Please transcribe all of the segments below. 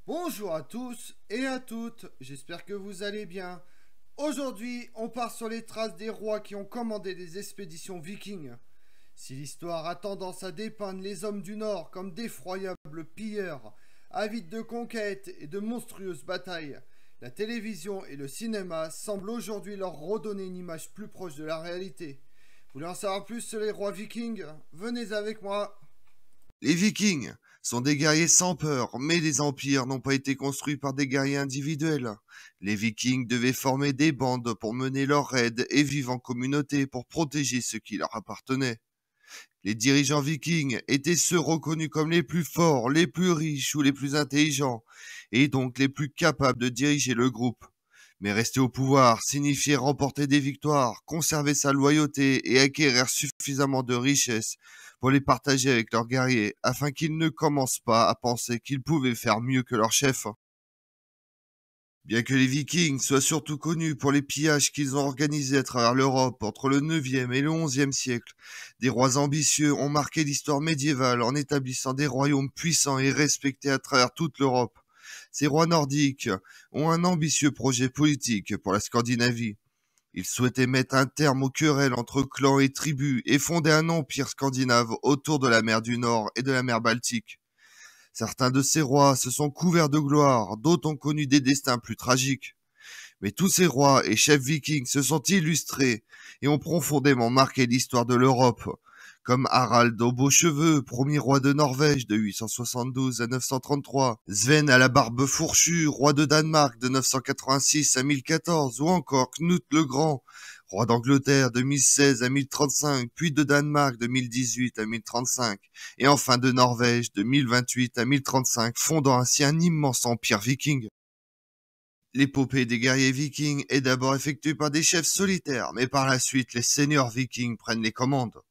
Bonjour à tous et à toutes, j'espère que vous allez bien. Aujourd'hui, on part sur les traces des rois qui ont commandé des expéditions vikings. Si l'histoire a tendance à dépeindre les hommes du Nord comme d'effroyables pilleurs, avides de conquêtes et de monstrueuses batailles, la télévision et le cinéma semblent aujourd'hui leur redonner une image plus proche de la réalité. Vous voulez en savoir plus sur les rois vikings? Venez avec moi. Les Vikings sont des guerriers sans peur, mais les empires n'ont pas été construits par des guerriers individuels. Les Vikings devaient former des bandes pour mener leurs raids et vivre en communauté pour protéger ce qui leur appartenait. Les dirigeants vikings étaient ceux reconnus comme les plus forts, les plus riches ou les plus intelligents, et donc les plus capables de diriger le groupe. Mais rester au pouvoir signifiait remporter des victoires, conserver sa loyauté et acquérir suffisamment de richesses pour les partager avec leurs guerriers, afin qu'ils ne commencent pas à penser qu'ils pouvaient faire mieux que leur chef. Bien que les Vikings soient surtout connus pour les pillages qu'ils ont organisés à travers l'Europe entre le 9e et le 11e siècle, des rois ambitieux ont marqué l'histoire médiévale en établissant des royaumes puissants et respectés à travers toute l'Europe. Ces rois nordiques ont un ambitieux projet politique pour la Scandinavie. Ils souhaitaient mettre un terme aux querelles entre clans et tribus et fonder un empire scandinave autour de la mer du Nord et de la mer Baltique. Certains de ces rois se sont couverts de gloire, d'autres ont connu des destins plus tragiques. Mais tous ces rois et chefs vikings se sont illustrés et ont profondément marqué l'histoire de l'Europe, comme Harald aux beaux cheveux, premier roi de Norvège de 872 à 933, Sven à la barbe fourchue, roi de Danemark de 986 à 1014, ou encore Knut le Grand, roi d'Angleterre de 1016 à 1035, puis de Danemark de 1018 à 1035, et enfin de Norvège de 1028 à 1035, fondant ainsi un immense empire viking. L'épopée des guerriers vikings est d'abord effectuée par des chefs solitaires, mais par la suite, les seigneurs vikings prennent les commandes.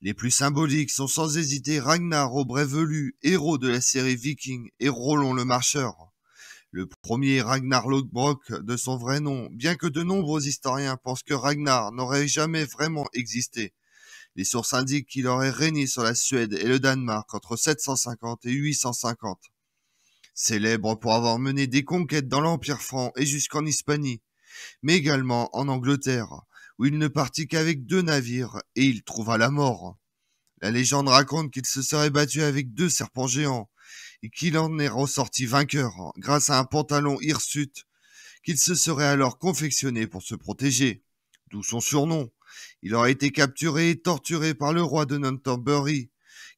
Les plus symboliques sont sans hésiter Ragnar au bras velu, héros de la série Viking, et Roland le Marcheur. Le premier Ragnar Lodbrok de son vrai nom, bien que de nombreux historiens pensent que Ragnar n'aurait jamais vraiment existé. Les sources indiquent qu'il aurait régné sur la Suède et le Danemark entre 750 et 850. Célèbre pour avoir mené des conquêtes dans l'Empire franc et jusqu'en Hispanie, mais également en Angleterre, où il ne partit qu'avec 2 navires et il trouva la mort. La légende raconte qu'il se serait battu avec 2 serpents géants et qu'il en est ressorti vainqueur grâce à un pantalon hirsute qu'il se serait alors confectionné pour se protéger, d'où son surnom. Il aurait été capturé et torturé par le roi de Northumbrie,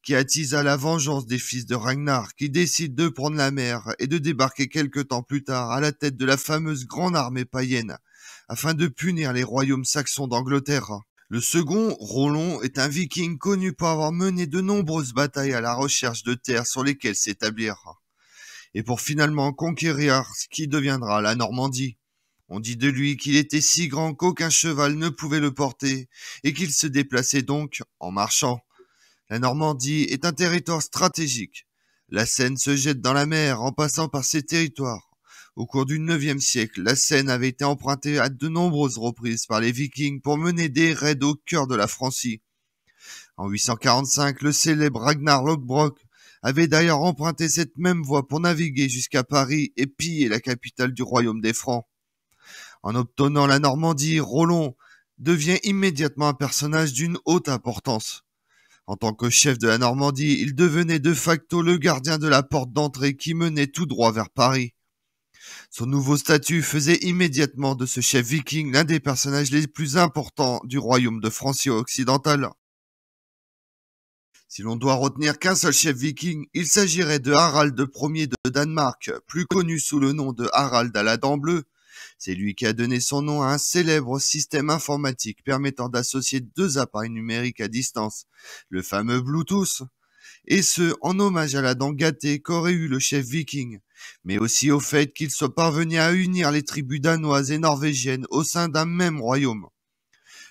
qui attisa la vengeance des fils de Ragnar, qui décide de prendre la mer et de débarquer quelque temps plus tard à la tête de la fameuse grande armée païenne, afin de punir les royaumes saxons d'Angleterre. Le second, Roland, est un viking connu pour avoir mené de nombreuses batailles à la recherche de terres sur lesquelles s'établir, et pour finalement conquérir ce qui deviendra la Normandie. On dit de lui qu'il était si grand qu'aucun cheval ne pouvait le porter, et qu'il se déplaçait donc en marchant. La Normandie est un territoire stratégique. La Seine se jette dans la mer en passant par ces territoires. Au cours du 9e siècle, la Seine avait été empruntée à de nombreuses reprises par les Vikings pour mener des raids au cœur de la Francie. En 845, le célèbre Ragnar Lodbrok avait d'ailleurs emprunté cette même voie pour naviguer jusqu'à Paris et piller la capitale du royaume des Francs. En obtenant la Normandie, Roland devient immédiatement un personnage d'une haute importance. En tant que chef de la Normandie, il devenait de facto le gardien de la porte d'entrée qui menait tout droit vers Paris. Son nouveau statut faisait immédiatement de ce chef viking l'un des personnages les plus importants du royaume de Francie occidentale. Si l'on doit retenir qu'un seul chef viking, il s'agirait de Harald Ier de Danemark, plus connu sous le nom de Harald à la dent bleue. C'est lui qui a donné son nom à un célèbre système informatique permettant d'associer 2 appareils numériques à distance, le fameux Bluetooth, et ce, en hommage à la dent gâtée qu'aurait eu le chef viking, mais aussi au fait qu'il soit parvenu à unir les tribus danoises et norvégiennes au sein d'un même royaume.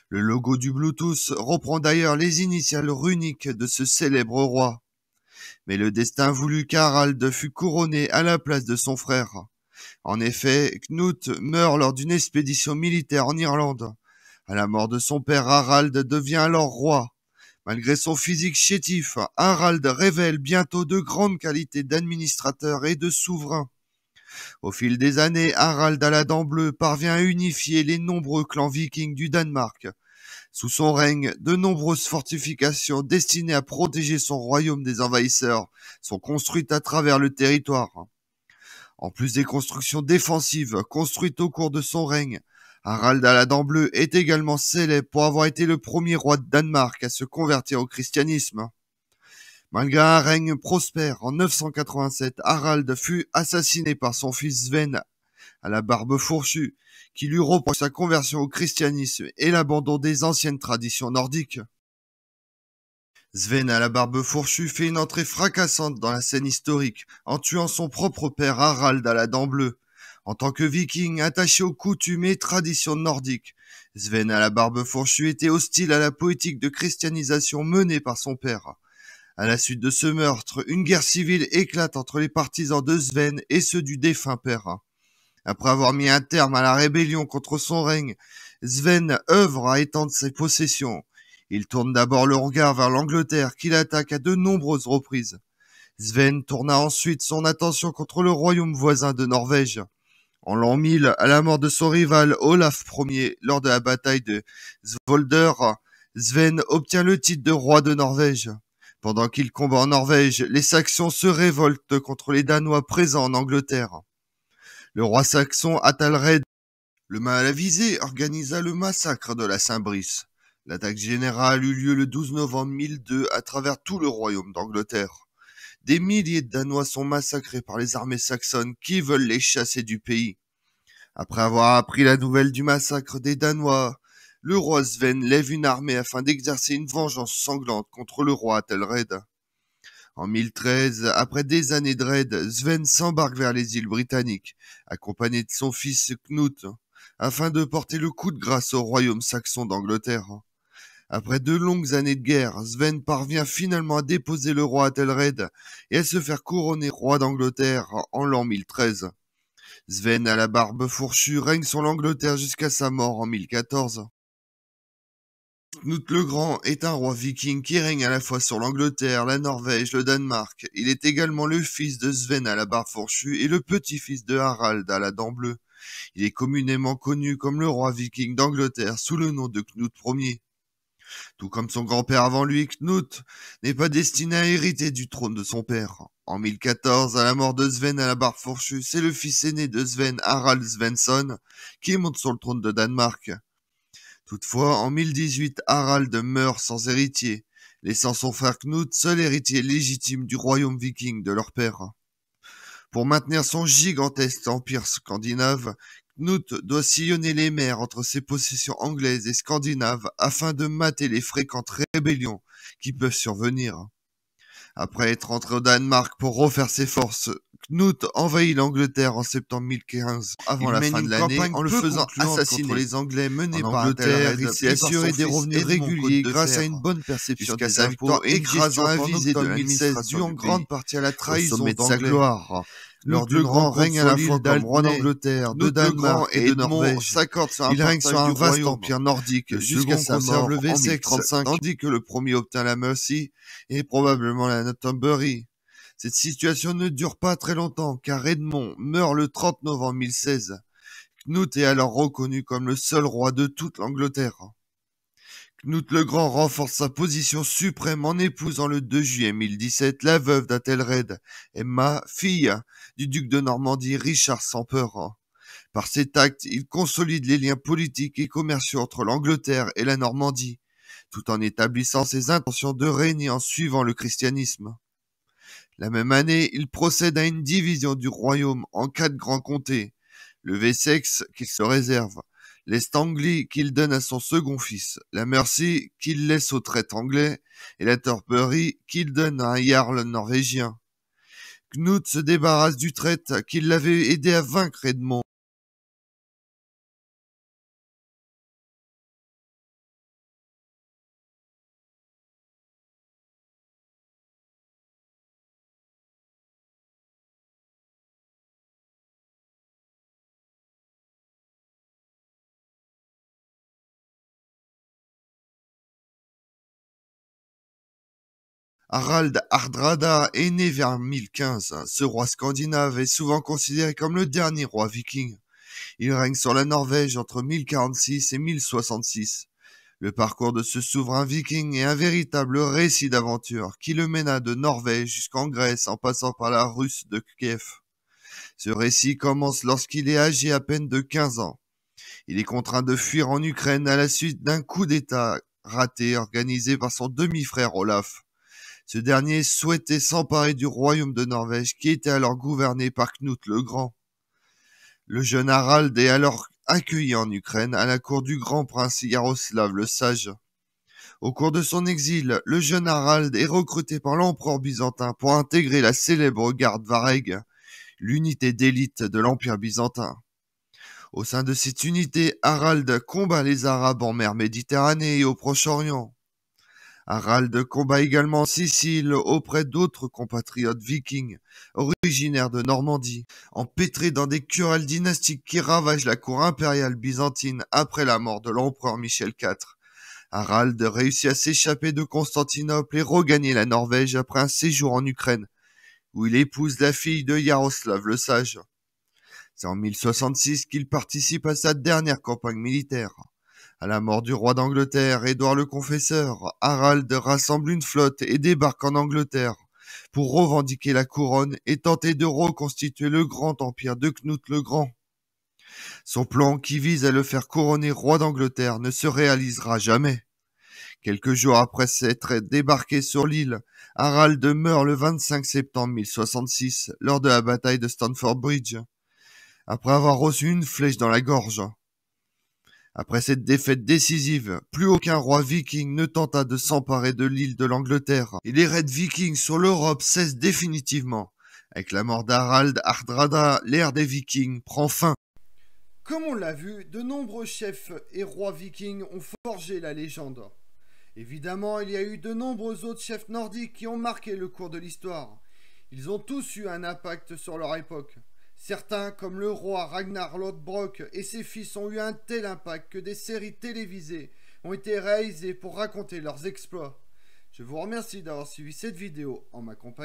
Le logo du Bluetooth reprend d'ailleurs les initiales runiques de ce célèbre roi. Mais le destin voulut qu'Harald fût couronné à la place de son frère. En effet, Knut meurt lors d'une expédition militaire en Irlande. À la mort de son père, Harald devient alors roi. Malgré son physique chétif, Harald révèle bientôt de grandes qualités d'administrateur et de souverain. Au fil des années, Harald à la dent bleue parvient à unifier les nombreux clans vikings du Danemark. Sous son règne, de nombreuses fortifications destinées à protéger son royaume des envahisseurs sont construites à travers le territoire. En plus des constructions défensives construites au cours de son règne, Harald à la dent bleue est également célèbre pour avoir été le premier roi de Danemark à se convertir au christianisme. Malgré un règne prospère, en 987, Harald fut assassiné par son fils Sven à la barbe fourchue, qui lui reproche sa conversion au christianisme et l'abandon des anciennes traditions nordiques. Sven à la barbe fourchue fait une entrée fracassante dans la scène historique, en tuant son propre père Harald à la dent bleue. En tant que viking attaché aux coutumes et traditions nordiques, Sven à la barbe fourchue était hostile à la politique de christianisation menée par son père. À la suite de ce meurtre, une guerre civile éclate entre les partisans de Sven et ceux du défunt père. Après avoir mis un terme à la rébellion contre son règne, Sven œuvre à étendre ses possessions. Il tourne d'abord le regard vers l'Angleterre qu'il attaque à de nombreuses reprises. Sven tourna ensuite son attention contre le royaume voisin de Norvège. En l'an 1000, à la mort de son rival Olaf Ier lors de la bataille de Svolder, Sven obtient le titre de roi de Norvège. Pendant qu'il combat en Norvège, les Saxons se révoltent contre les Danois présents en Angleterre. Le roi saxon Athalred, le mal avisé, organisa le massacre de la Saint-Brice. L'attaque générale eut lieu le 12 novembre 1002 à travers tout le royaume d'Angleterre. Des milliers de Danois sont massacrés par les armées saxonnes qui veulent les chasser du pays. Après avoir appris la nouvelle du massacre des Danois, le roi Sven lève une armée afin d'exercer une vengeance sanglante contre le roi Athelred. En 1013, après des années de raids, Sven s'embarque vers les îles britanniques, accompagné de son fils Knut, afin de porter le coup de grâce au royaume saxon d'Angleterre. Après de longues années de guerre, Sven parvient finalement à déposer le roi Athelred et à se faire couronner roi d'Angleterre en l'an 1013. Sven à la barbe fourchue règne sur l'Angleterre jusqu'à sa mort en 1014. Knut le Grand est un roi viking qui règne à la fois sur l'Angleterre, la Norvège, le Danemark. Il est également le fils de Sven à la barbe fourchue et le petit-fils de Harald à la dent bleue. Il est communément connu comme le roi viking d'Angleterre sous le nom de Knut Ier. Tout comme son grand-père avant lui, Knut n'est pas destiné à hériter du trône de son père. En 1014, à la mort de Sven à la barbe fourchue, c'est le fils aîné de Sven, Harald Svensson, qui monte sur le trône de Danemark. Toutefois, en 1018, Harald meurt sans héritier, laissant son frère Knut seul héritier légitime du royaume viking de leur père. Pour maintenir son gigantesque empire scandinave, Knut doit sillonner les mers entre ses possessions anglaises et scandinaves afin de mater les fréquentes rébellions qui peuvent survenir. Après être rentré au Danemark pour refaire ses forces, Knut envahit l'Angleterre en septembre 1015, avant la fin de l'année, en le faisant assassiner contre les Anglais menés par Angleterre. Il s'est assuré des revenus réguliers grâce à une bonne perception des impôts, écrasant un visé de 2016 dû en grande partie à la trahison de sa gloire. Lors du grand règne à la fois comme roi d'Angleterre, de Danemark et de Norvège, il règne sur un vaste empire nordique jusqu'à sa mort le V6, tandis que le premier obtint la Mercie et probablement la Northumbrie. Cette situation ne dure pas très longtemps car Edmond meurt le 30 novembre 1016. Knut est alors reconnu comme le seul roi de toute l'Angleterre. Knut le Grand renforce sa position suprême en épousant le 2 juillet 1017 la veuve d'Athelred, Emma, fille du duc de Normandie Richard sans peur. Par cet acte, il consolide les liens politiques et commerciaux entre l'Angleterre et la Normandie, tout en établissant ses intentions de régner en suivant le christianisme. La même année, il procède à une division du royaume en 4 grands comtés, le Wessex qu'il se réserve, l'Est Anglie qu'il donne à son second fils, la Mercie qu'il laisse au traître anglais et la Northumbrie qu'il donne à un jarl norvégien. Knut se débarrasse du traître qui l'avait aidé à vaincre Edmond. Harald Hardrada est né vers 1015. Ce roi scandinave est souvent considéré comme le dernier roi viking. Il règne sur la Norvège entre 1046 et 1066. Le parcours de ce souverain viking est un véritable récit d'aventure qui le mena de Norvège jusqu'en Grèce en passant par la Russe de Kiev. Ce récit commence lorsqu'il est âgé à peine de 15 ans. Il est contraint de fuir en Ukraine à la suite d'un coup d'État raté organisé par son demi-frère Olaf. Ce dernier souhaitait s'emparer du royaume de Norvège qui était alors gouverné par Knut le Grand. Le jeune Harald est alors accueilli en Ukraine à la cour du grand prince Yaroslav le Sage. Au cours de son exil, le jeune Harald est recruté par l'empereur byzantin pour intégrer la célèbre garde Vareg, l'unité d'élite de l'Empire byzantin. Au sein de cette unité, Harald combat les Arabes en mer Méditerranée et au Proche-Orient. Harald combat également en Sicile auprès d'autres compatriotes vikings originaires de Normandie, empêtrés dans des querelles dynastiques qui ravagent la cour impériale byzantine après la mort de l'empereur Michel IV. Harald réussit à s'échapper de Constantinople et regagner la Norvège après un séjour en Ukraine, où il épouse la fille de Yaroslav le Sage. C'est en 1066 qu'il participe à sa dernière campagne militaire. À la mort du roi d'Angleterre, Édouard le Confesseur, Harald rassemble une flotte et débarque en Angleterre pour revendiquer la couronne et tenter de reconstituer le grand empire de Knut le Grand. Son plan, qui vise à le faire couronner roi d'Angleterre, ne se réalisera jamais. Quelques jours après s'être débarqué sur l'île, Harald meurt le 25 septembre 1066 lors de la bataille de Stamford Bridge, après avoir reçu une flèche dans la gorge. Après cette défaite décisive, plus aucun roi viking ne tenta de s'emparer de l'île de l'Angleterre, et les raids vikings sur l'Europe cessent définitivement. Avec la mort d'Harald Hardrada, l'ère des vikings prend fin. Comme on l'a vu, de nombreux chefs et rois vikings ont forgé la légende. Évidemment, il y a eu de nombreux autres chefs nordiques qui ont marqué le cours de l'histoire. Ils ont tous eu un impact sur leur époque. Certains, comme le roi Ragnar Lodbrok et ses fils, ont eu un tel impact que des séries télévisées ont été réalisées pour raconter leurs exploits. Je vous remercie d'avoir suivi cette vidéo en ma compagnie.